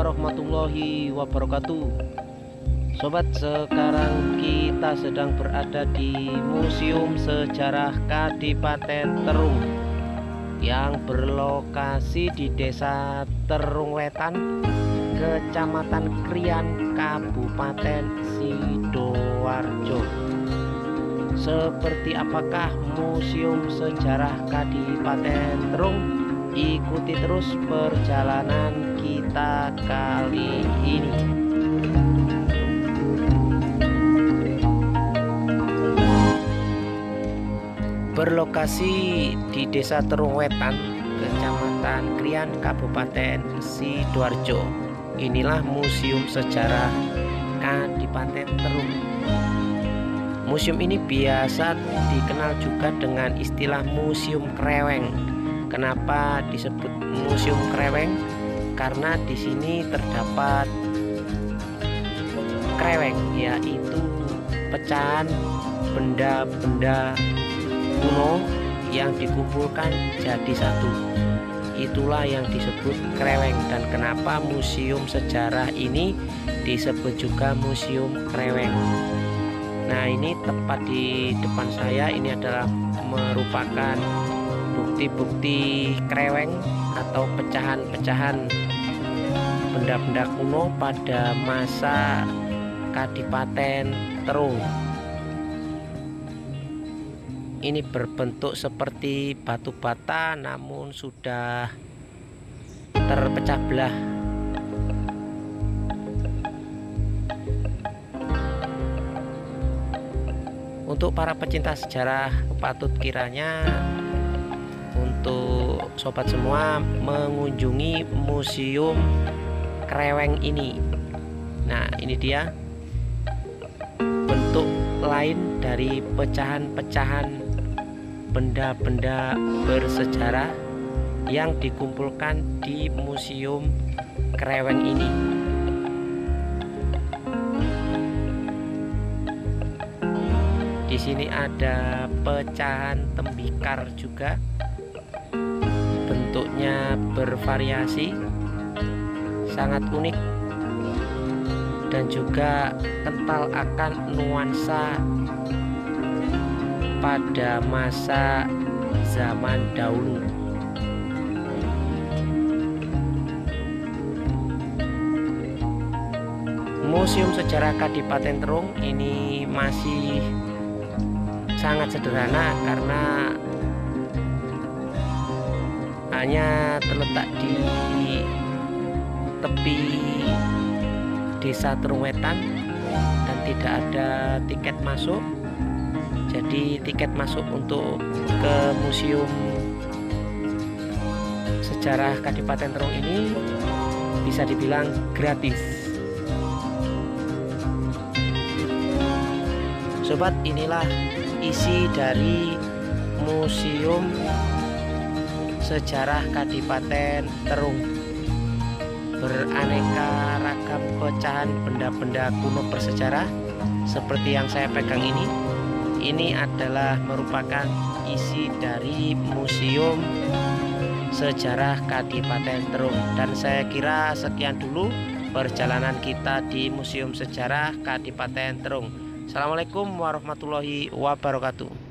warahmatullahi wabarakatuh. Sobat, sekarang kita sedang berada di Museum Sejarah Kadipaten Terung yang berlokasi di Desa Terung Wetan, Kecamatan Krian, Kabupaten Sidoarjo. Seperti apakah Museum Sejarah Kadipaten Terung? Ikuti terus perjalanan kita kali ini. Berlokasi di Desa Terung Wetan, Kecamatan Krian, Kabupaten Sidoarjo. Inilah Museum Sejarah Kadipaten Terung. Museum ini biasa dikenal juga dengan istilah Museum Kreweng. Kenapa disebut Museum Kreweng? Karena di sini terdapat kreweng, yaitu pecahan benda-benda kuno yang dikumpulkan jadi satu. Itulah yang disebut kreweng. Dan kenapa museum sejarah ini disebut juga Museum Kreweng? Nah, ini tepat di depan saya ini adalah merupakan bukti-bukti kreweng atau pecahan-pecahan benda-benda kuno pada masa Kadipaten Terung. Ini berbentuk seperti batu bata namun sudah terpecah belah. Untuk para pecinta sejarah, patut kiranya untuk sobat semua mengunjungi Museum Kreweng ini. Nah, ini dia bentuk lain dari pecahan-pecahan benda-benda bersejarah yang dikumpulkan di Museum Kreweng ini. Di sini ada pecahan tembikar juga, bentuknya bervariasi, sangat unik dan juga kental akan nuansa pada masa zaman dahulu. Museum Sejarah Kadipaten Terung ini masih sangat sederhana karena hanya terletak di tepi Desa Terung Wetan dan tidak ada tiket masuk. Jadi tiket masuk untuk ke Museum Sejarah Kadipaten Terung ini bisa dibilang gratis. Sobat, inilah isi dari Museum Sejarah Kadipaten Terung. Beraneka ragam pecahan benda-benda kuno bersejarah seperti yang saya pegang ini. Ini adalah merupakan isi dari Museum Sejarah Kadipaten Terung. Dan saya kira sekian dulu perjalanan kita di Museum Sejarah Kadipaten Terung. Assalamualaikum warahmatullahi wabarakatuh.